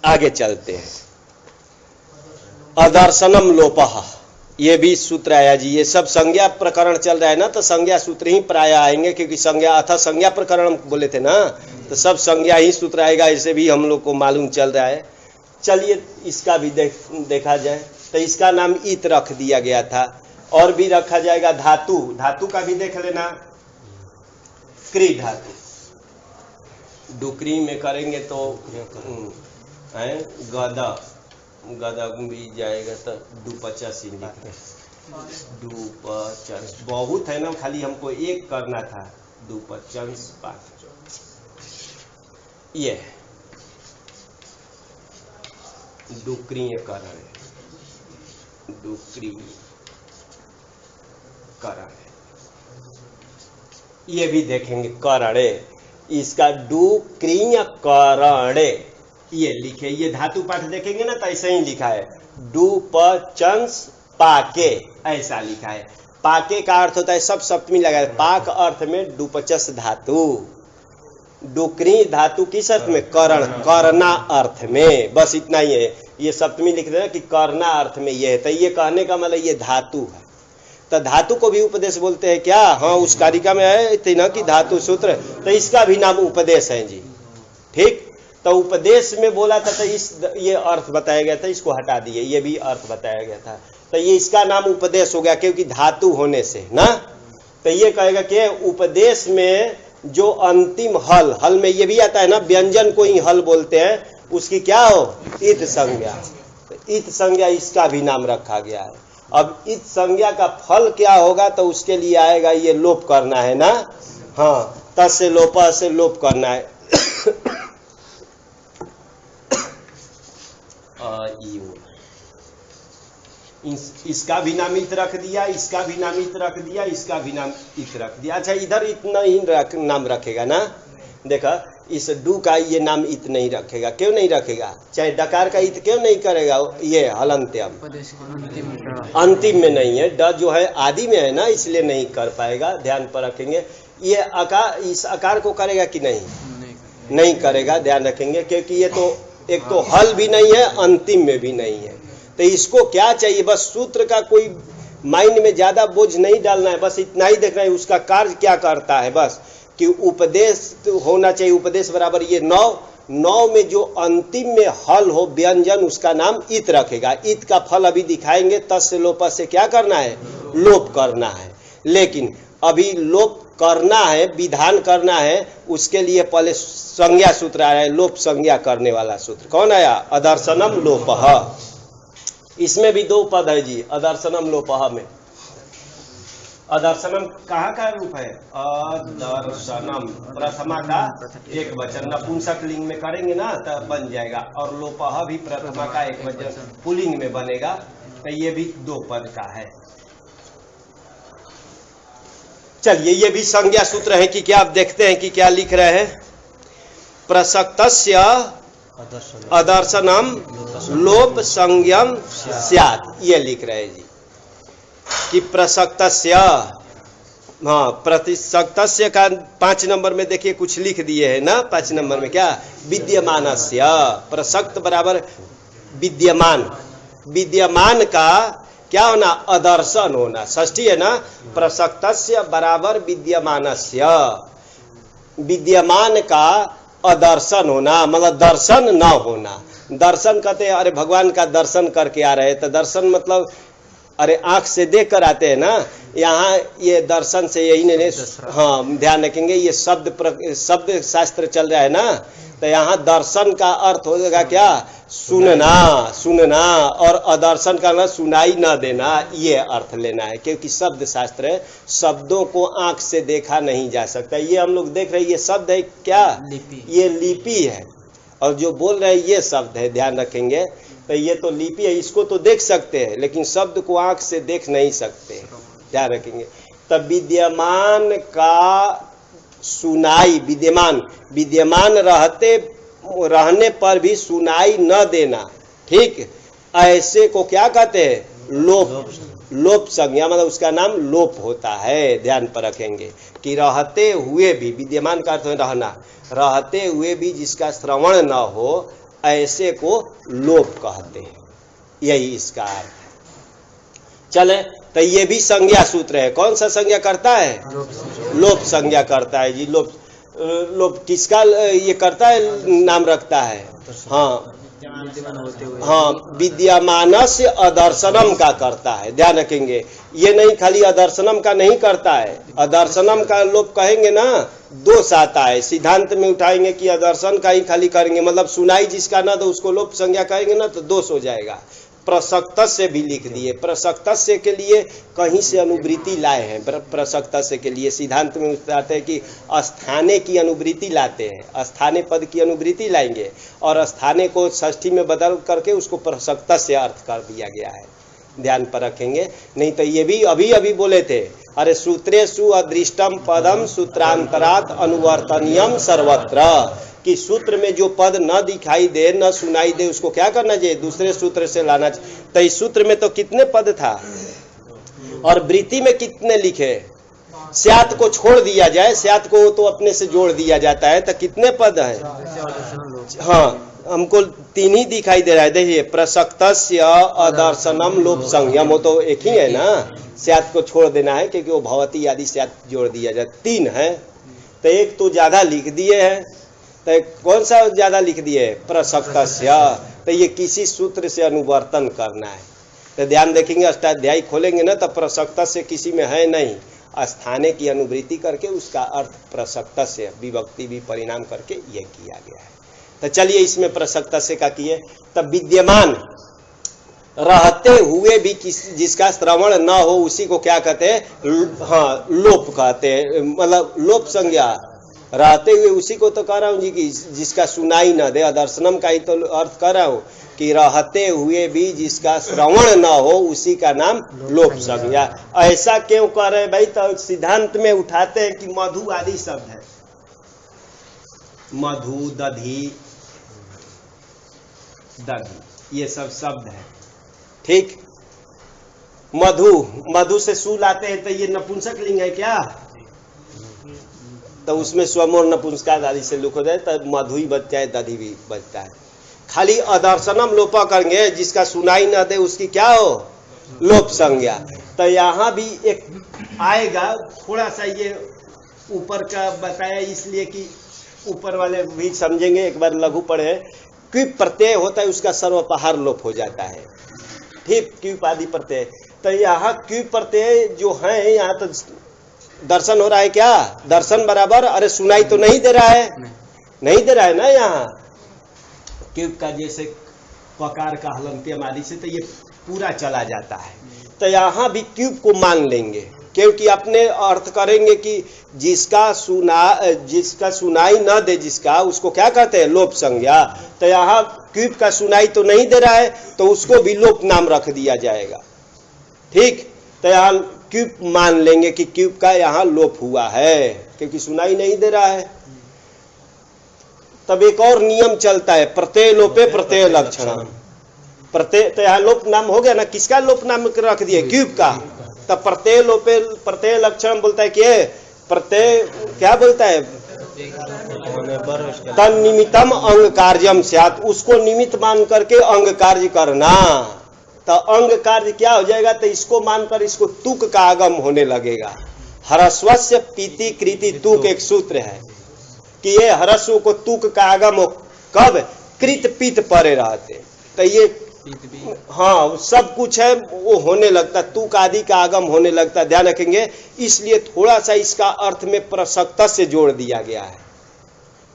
आगे चलते हैं। अदर्शनम लोपः, ये भी सूत्र आया जी। ये सब संज्ञा प्रकरण चल रहा है ना, तो संज्ञा सूत्र ही प्राय आएंगे, क्योंकि संज्ञा अथा संज्ञा प्रकरण बोले थे ना, तो सब संज्ञा ही सूत्र आएगा। इसे भी हम लोग को मालूम चल रहा है। चलिए इसका भी देखा जाए। तो इसका नाम इत रख दिया गया था, और भी रखा जाएगा धातु। धातु का भी देख लेना, क्री धातु। डुकरी में करेंगे तो है गदा, गदा भी जाएगा तो 285 लिखते, 250 बहुत है ना, खाली हमको एक करना था। 250 ये डुक्रीय करण, डुक्री करण, ये भी देखेंगे करणे। इसका डुक्रीय करणे ये लिखे, ये धातु पाठ देखेंगे ना तो ऐसे ही लिखा है, डुपचंस पाके, ऐसा लिखा है। पाके का अर्थ होता है सब सप्तमी लगा है। पाक अर्थ में डुपचस धातु, डुक्री धातु किस अर्थ में? करण, करना अर्थ में, बस इतना ही है। ये सप्तमी लिख रहे हैं कि करना अर्थ में ये है, तो ये कहने का मतलब ये धातु है। तो धातु को भी उपदेश बोलते हैं क्या? हाँ, उस कारिका में है ना कि धातु सूत्र, तो इसका भी नाम उपदेश है जी। ठीक, तो उपदेश में बोला था तो ये अर्थ बताया गया था, इसको हटा दिए, ये भी अर्थ बताया गया था। तो ये इसका नाम उपदेश हो गया, क्योंकि धातु होने से ना। तो ये कहेगा कि उपदेश में जो अंतिम हल, हल में ये भी आता है ना, व्यंजन को ही हल बोलते हैं, उसकी क्या हो? इत संज्ञा। तो इत संज्ञा इसका भी नाम रखा गया है। अब इत संज्ञा का फल क्या होगा? तो उसके लिए आएगा ये लोप करना है ना। हाँ, तस् से लोप, से लोप करना है। इसका भी नाम इत रख दिया, इसका भी नाम इत रख दिया, इसका भी नाम इत रख दिया। अच्छा, इधर इतना ही नाम रखेगा ना। देखा, इस डू का ये नाम इत नहीं रखेगा। क्यों नहीं रखेगा? चाहे डकार का इत क्यों नहीं करेगा? ये हलंत्यम अंतिम में नहीं है, ड जो है आदि में है ना, इसलिए नहीं कर पाएगा। ध्यान पर रखेंगे। ये आकार, इस आकार को करेगा कि नहीं? नहीं करेगा, ध्यान रखेंगे, क्योंकि ये तो एक तो हल भी नहीं है, अंतिम में भी नहीं है। तो इसको क्या चाहिए? बस सूत्र का कोई माइंड में ज्यादा बोझ नहीं डालना है, बस इतना ही देखना है उसका कार्य क्या करता है। बस कि उपदेश होना चाहिए। उपदेश बराबर ये नौ में जो अंतिम में हल हो व्यंजन, उसका नाम इत रखेगा। इत का फल अभी दिखाएंगे। तस् से लोप से क्या करना है? लोप करना है। लेकिन अभी लोप करना है, विधान करना है, उसके लिए पहले संज्ञा सूत्र आया है, लोप संज्ञा करने वाला सूत्र। कौन आया? अदर्शनम लोपः। इसमें भी दो पद है जी, अदर्शनम लोपः में। अदर्शनम कहाँ का रूप है? अदर्शनम प्रथमा का एक वचन, नपुंसक लिंग में करेंगे ना तब बन जाएगा। और लोपः भी प्रथमा का एक वचन पुल्लिंग में बनेगा। तो ये भी दो पद का है। चलिए, ये भी संज्ञा सूत्र है कि क्या? आप देखते हैं कि क्या लिख रहे हैं। प्रसक्तस्य अदर्शनम लोप संज्ञम स्यात्, ये लिख रहे हैं जी कि प्रसक्तस्य, हाँ, प्रतिसक्तस्य का 5 नंबर में देखिए कुछ लिख दिए है ना। 5 नंबर में क्या? विद्यमानस्य। प्रसक्त बराबर विद्यमान, विद्यमान का क्या होना? अदर्शन होना। षष्ठी है ना। प्रसक्तस्य बराबर विद्यमानस्य, विद्यमान का अदर्शन होना, मतलब दर्शन न होना। दर्शन कहते हैं, अरे भगवान का दर्शन करके आ रहे हैं, तो दर्शन मतलब अरे आंख से देख कर आते हैं ना। यहाँ ये दर्शन से यही नहीं, हाँ ध्यान रखेंगे, ये शब्द शास्त्र चल रहा है ना। तो यहाँ दर्शन का अर्थ हो जाएगा क्या? सुनना, सुनना, और अदर्शन करना सुनाई न देना, ये अर्थ लेना है। क्योंकि शब्द शास्त्र है, शब्दों को आंख से देखा नहीं जा सकता। ये हम लोग देख रहे हैं, ये शब्द है क्या? ये लिपि है। और जो बोल रहे हैं ये शब्द है, ध्यान रखेंगे। तो ये तो लिपि है, इसको तो देख सकते हैं, लेकिन शब्द को आंख से देख नहीं सकते, ध्यान रखेंगे। तब विद्यमान का सुनाई, विद्यमान, विद्यमान रहने पर भी सुनाई न देना, ठीक, ऐसे को क्या कहते हैं? लोप। लोप संज्ञा, मतलब उसका नाम लोप होता है। ध्यान पर रखेंगे कि रहते हुए भी, विद्यमान का अर्थ है रहना, रहते हुए भी जिसका श्रवण न हो, ऐसे को लोप कहते हैं, यही इसका अर्थ है। चले, तो ये भी संज्ञा सूत्र है। कौन सा संज्ञा करता है? लोप संज्ञा करता है जी। लोप लोप किसका ये करता है, नाम रखता है? हाँ हाँ, विद्यमानस्य अदर्शनम का करता है, ध्यान रखेंगे। ये नहीं खाली अदर्शनम का नहीं करता है, अदर्शनम का लोप कहेंगे ना दोष आता है। सिद्धांत में उठाएंगे कि अदर्शन का ही खाली करेंगे, मतलब सुनाई जिसका ना तो उसको लोप संज्ञा कहेंगे ना तो दोष हो जाएगा। प्रसक्तस्य भी लिख दिए। प्रसक्तस्य के लिए कहीं से अनुवृत्ति लाए हैं। प्रसक्तस्य के लिए सिद्धांत में बताते हैं कि स्थाने की अनुवृत्ति लाते हैं, स्थाने पद की अनुवृत्ति लाएंगे और स्थाने को षष्ठी में बदल करके उसको प्रसक्तस्य अर्थ कर दिया गया है, ध्यान पर रखेंगे। नहीं तो ये भी अभी अभी बोले थे, अरे सूत्रेषु अदृष्टम पदम सूत्रांतरात अनुवर्तनीयम सर्वत्र, कि सूत्र में जो पद न दिखाई दे न सुनाई दे उसको क्या करना चाहिए, दूसरे सूत्र से लाना चाहिए। तो इस सूत्र में तो कितने पद था और वृत्ति में कितने लिखे? स्यात को छोड़ दिया जाए, स्यात को तो अपने से जोड़ दिया जाता है, तो कितने पद हैं? हाँ, हमको 3 ही दिखाई दे रहा है। देखिए, प्रसक्तस्य अदर्शनम लोप संज्ञम, वो तो एक ही है ना, स्यात को छोड़ देना है क्योंकि वो भवती आदि स्यात जोड़ दिया जाए। 3 है, तो एक तो ज्यादा लिख दिए हैं, तो कौन सा ज्यादा लिख दिए? प्रसक्तस्य। तो ये किसी सूत्र से अनुवर्तन करना है। तो ध्यान देखेंगे, अष्टाध्यायी खोलेंगे ना तो प्रसक्तस्य किसी में है नहीं, स्थाने की अनुवृत्ति करके उसका अर्थ प्रसक्तस्य विभक्ति भी परिणाम करके ये किया गया है। तो चलिए इसमें प्रसक्तस्य का किए। तब विद्यमान रहते हुए भी जिसका श्रवण न हो उसी को क्या कहते हैं? हाँ, लोप कहते हैं, मतलब लोप संज्ञा। रहते हुए उसी को तो कह रहा हूँ जी कि जिसका सुनाई न दे, अदर्शनम का ही तो अर्थ कर रहा हूँ कि रहते हुए भी जिसका श्रवण न हो उसी का नाम लोप संज्ञा। ऐसा क्यों कर रहे भाई? तो सिद्धांत में उठाते हैं कि मधु आदि शब्द है, मधु, दधी, दधी, ये सब शब्द है, ठीक। मधु से सु लाते हैं तो ये नपुंसक लिंग है क्या? तो उसमें स्वम और नपुंसकाद आदि से लुक हो जाए तो मधु ही बचता है, दधी भी बचता है। खाली अदर्शनम लोपा करेंगे, जिसका सुनाई न दे उसकी क्या हो? लोप संज्ञा। तो यहाँ भी एक आएगा, थोड़ा सा ये ऊपर का बताया इसलिए कि ऊपर वाले भी समझेंगे। एक बार लघु पढ़े, क्विप प्रत्यय होता है उसका सर्वपहार लोप हो जाता है, ठीक, क्विप आदि प्रत्यय। तो यहाँ क्विप प्रत्यय जो है, यहाँ तो दर्शन हो रहा है क्या? दर्शन बराबर, अरे सुनाई तो नहीं दे रहा है, नहीं दे रहा है ना। यहाँ क्यूब का जैसे पकार का हलंत्यम आदि से तो ये पूरा चला जाता है। तो यहाँ भी क्यूब को मान लेंगे क्योंकि अपने अर्थ करेंगे कि जिसका सुनाई न दे, जिसका, उसको क्या कहते हैं? लोप संज्ञा। तो यहाँ क्यूब का सुनाई तो नहीं दे रहा है तो उसको भी लोप नाम रख दिया जाएगा, ठीक। तो यहाँ क्यूब मान लेंगे कि क्यूब का यहाँ लोप हुआ है क्योंकि सुनाई नहीं दे रहा है। तब एक और नियम चलता है, प्रत्यय लोपे प्रत्यय लक्षण। प्रत्यय तो यहाँ लोप नाम हो गया ना, किसका लोप नाम रख दिए? क्यूब का। तब प्रत्यय लोपे प्रत्यय लक्षण बोलता है कि प्रत्यय क्या बोलता है? तन निमित्तम अंग कार्यम स्यात्, उसको निमित्त मान करके अंग कार्य करना। तो अंग कार्य क्या हो जाएगा? तो इसको मानकर इसको तुक का आगम होने लगेगा। हरस्वस्य पीति कृति तुक एक सूत्र है कि ये हरस्व को तुक का आगम हो कब? कृत पीत परे रहते, तो ये हाँ सब कुछ है वो होने लगता, तुक आदि का आगम होने लगता, ध्यान रखेंगे। इसलिए थोड़ा सा इसका अर्थ में प्रसक्तस्य जोड़ दिया गया है।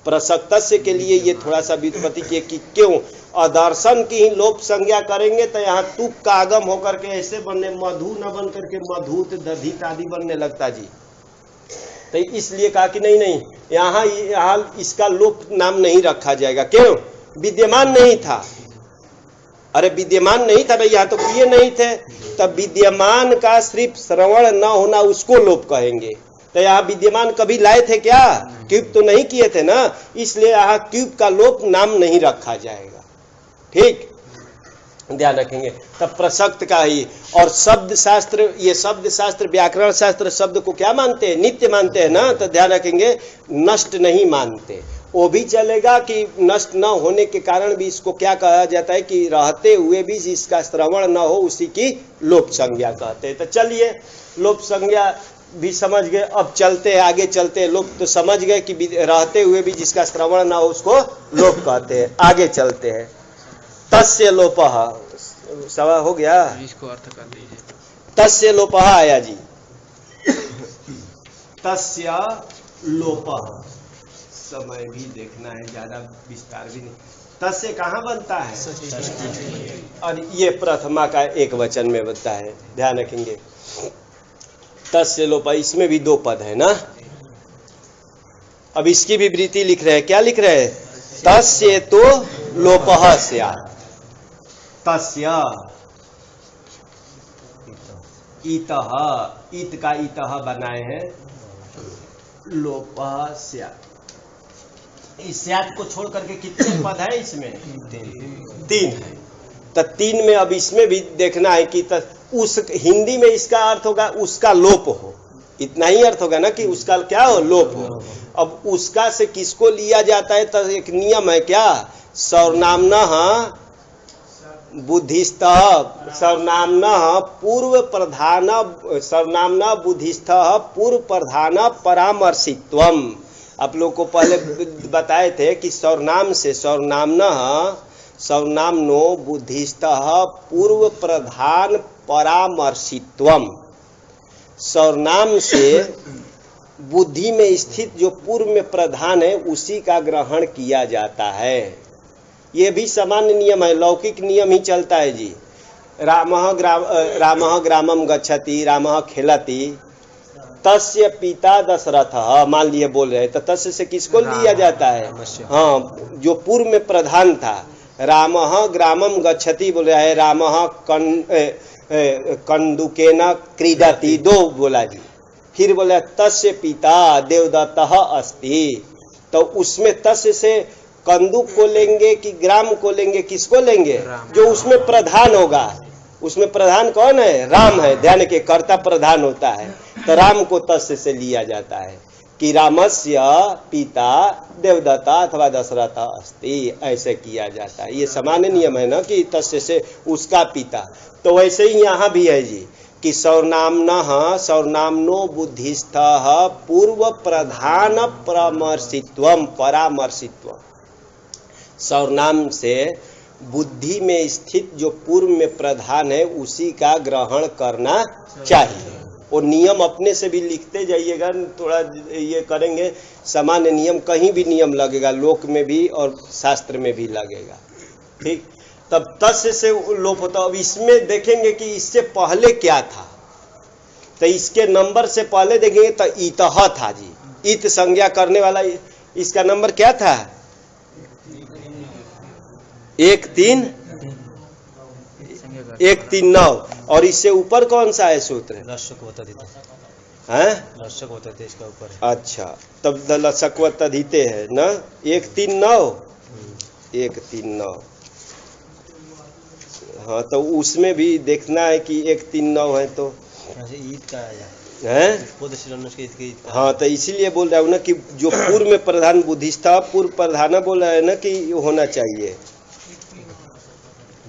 प्रसक्तस्य के लिए ये थोड़ा सा व्युत्पत्ति किए कि क्यों अदर्शन की ही लोप संज्ञा करेंगे तो यहाँ तुक का आगम होकर के ऐसे बनने, मधु न बन करके मधुत दधित आदि बनने लगता जी। तो इसलिए कहा कि नहीं, यहाँ इसका लोप नाम नहीं रखा जाएगा। क्यों? विद्यमान नहीं था। अरे विद्यमान नहीं था भाई, यहाँ तो किए नहीं थे, तब विद्यमान का सिर्फ श्रवण न होना उसको लोप कहेंगे। तो यहाँ विद्यमान कभी लाए थे क्या? क्यूब तो नहीं किए थे ना, इसलिए यहाँ क्यूब का लोप नाम नहीं रखा जाएगा, ठीक, ध्यान रखेंगे। तब प्रसक्त का ही। और शब्द शास्त्र, ये शब्द शास्त्र व्याकरण शास्त्र शब्द को क्या मानते हैं? नित्य मानते हैं ना, तो ध्यान रखेंगे नष्ट नहीं मानते। वो भी चलेगा कि नष्ट न होने के कारण भी इसको क्या कहा जाता है कि रहते हुए भी जिसका श्रवण न हो उसी की लोप संज्ञा कहते हैं। तो चलिए लोप संज्ञा भी समझ गए, अब चलते हैं आगे चलते हैं। लोप तो समझ गए कि रहते हुए भी जिसका श्रवण न हो उसको लोप कहते हैं। आगे चलते हैं। तस्य लोपः सवा हो गया, इसको अर्थ कर दीजिए। तस्य लोपः आया जी, तस्य लोपः, समय भी देखना है, ज्यादा विस्तार भी नहीं। तस्य कहाँ बनता है? और ये प्रथमा का एक वचन में बनता है, ध्यान रखेंगे। तस्य लोपः, इसमें भी दो पद है ना। अब इसकी भी वृत्ति लिख रहे हैं, क्या लिख रहे हैं? तस्य तो लोपः स्यात्। तस्य इतः, इत का इतः बनाए हैं, लोपः स्यात्। इस स्यात् को छोड़ करके कितने पद है इसमें? तीन है। तो तीन में अब इसमें भी देखना है कि उस हिंदी में इसका अर्थ होगा उसका लोप हो, इतना ही अर्थ होगा ना कि उसका क्या हो? लोप हो। अब उसका से किसको लिया जाता है? तो एक नियम है क्या? सर्वनाम्नः बुद्धिस्थः, सर्वनाम्नः पूर्व प्रधान, सर्वनाम्नः बुद्धिस्थः पूर्व प्रधान परामर्शित्वम। आप लोग को पहले बताए थे कि सर्वनाम से सर्वनाम्नः, सर्वनाम्नो बुद्धिस्थः पूर्व प्रधान परामर्शित्वम। सर्वनाम से बुद्धि में स्थित जो पूर्व में प्रधान है उसी का ग्रहण किया जाता है। ये भी सामान्य नियम है, लौकिक नियम ही चलता है जी। रामः ग्रामम गच्छति, रामः खेलति, तस्य पिता दशरथः, मान लिए बोल रहे, तो तस्य से किसको लिया जाता है? हाँ, जो पूर्व में प्रधान था। रामः ग्रामम गच्छति बोल रहा है, रामः कंदुकेन क्रीडति, दो बोला जी। फिर बोला तस्य पिता देवदत्तः अस्ति, तो उसमें तस्य से कंदुक को लेंगे कि ग्राम को लेंगे? किसको लेंगे? जो उसमें प्रधान होगा। उसमें प्रधान कौन है? राम है। ध्यान के कर्ता प्रधान होता है, तो राम को तस्य से लिया जाता है कि रामस्य पिता देवदत्ता अथवा दशरथ अस्ति, ऐसे किया जाता है। ये सामान्य नियम है ना कि तस्य से उसका पिता। तो वैसे ही यहाँ भी है जी कि सर्वनाम्नः, सर्वनाम्नो बुद्धिस्थः पूर्व प्रधान परामर्शित्वम, परामर्शित्वम। सर्वनाम से बुद्धि में स्थित जो पूर्व में प्रधान है उसी का ग्रहण करना चाहिए। वो नियम अपने से भी लिखते जाइएगा, थोड़ा ये करेंगे। सामान्य नियम कहीं भी नियम लगेगा, लोक में भी और शास्त्र में भी लगेगा। ठीक, तब तस्य से लोप होता। अब इसमें देखेंगे कि इससे पहले क्या था, तो इसके नंबर से पहले देखेंगे तो इतः था जी। इत संज्ञा करने वाला इसका नंबर क्या था? 139। और इससे ऊपर कौन सा है सूत्र? लक्षक होता थे इसका ऊपर। अच्छा, तब लक्षकवत अधिते है ना। 139। हाँ, तो उसमें भी देखना है कि 139 है तो ईद का आया है। हाँ, तो इसीलिए बोल रहा हूँ ना कि जो पूर्व में प्रधान बुद्धिस्था पूर्व प्रधान बोल रहा है ना कि होना चाहिए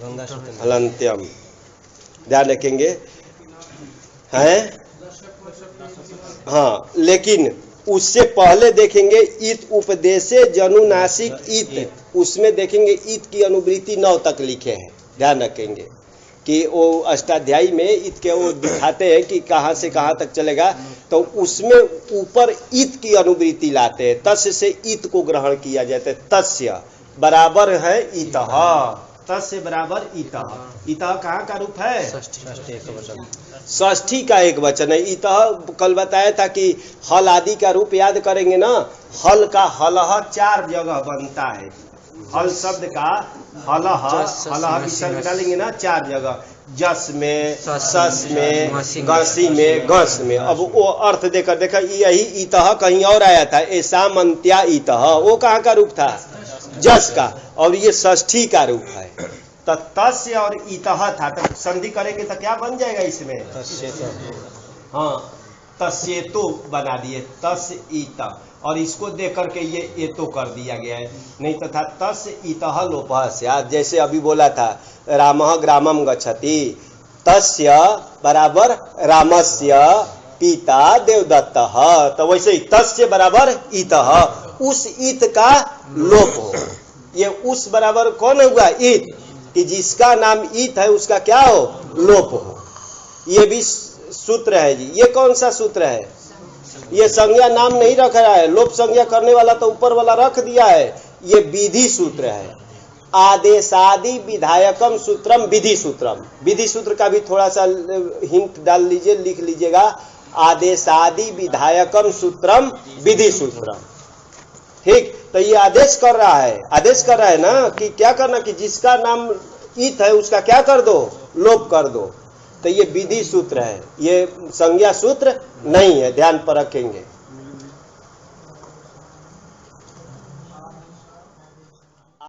हलंत्यम। ध्यान रखेंगे हैं। हाँ, लेकिन उससे पहले देखेंगे इत उपदेशे जनुनासिक इत, उसमें देखेंगे इत की अनुवृत्ति 9 तक लिखे हैं। ध्यान रखेंगे कि वो अष्टाध्यायी में इत के वो दिखाते हैं कि कहाँ से कहाँ तक चलेगा, तो उसमें ऊपर इत की अनुवृत्ति लाते हैं। तस्य से इत को ग्रहण किया जाता है। तस्य बराबर है इतः, तस्य बराबर इतः। इतः कहाँ का रूप है? षष्ठी का एक वचन है। इतः कल बताया था कि हल आदि का रूप याद करेंगे ना। हल का हलह 4 जगह बनता है। हल शब्द का हलह, हलह विसर्ग डालेंगे ना 4 जगह, जस में, सस में, गसी में, गस में। अब वो अर्थ देकर देखा, यही इतः कहीं और आया था, ऐसा मंत्या इतः, वो कहाँ का रूप था? जस का। और ये षष्ठी का रूप है। तो तस्य और इतः था, तो संधि करेंगे तो क्या बन जाएगा इसमें? हाँ, तस्येतो बना दिए, तस इत, और इसको देख करके ये एतो कर दिया गया है, नहीं तथा तस इतः लोपः स्यात्। जैसे अभी बोला था रामः ग्रामम गच्छति, तस्य बराबर रामस्य पिता देवदत्तः, तो वैसे ही तस्य बराबर इतः, उस इत का लोप हो। ये उस बराबर कौन हुआ? इत, कि जिसका नाम इत है उसका क्या हो? लोप हो। ये भी सूत्र है जी। ये कौन सा सूत्र है? ये संज्ञा नाम नहीं रख रहा है, लोप संज्ञा करने वाला तो ऊपर वाला रख दिया है। ये विधि सूत्र है। आदेशादि विधायकम सूत्रम विधि सूत्रम। विधि सूत्र का भी थोड़ा सा हिंट डाल लीजिए, लिख लीजिएगा। आदेशादि विधायकम सूत्रम विधि सूत्रम। ठीक, तो ये आदेश कर रहा है, आदेश कर रहा है ना कि क्या करना, कि जिसका नाम इत है उसका क्या कर दो? लोप कर दो। तो ये विधि सूत्र है, ये संज्ञा सूत्र नहीं है, ध्यान पर रखेंगे।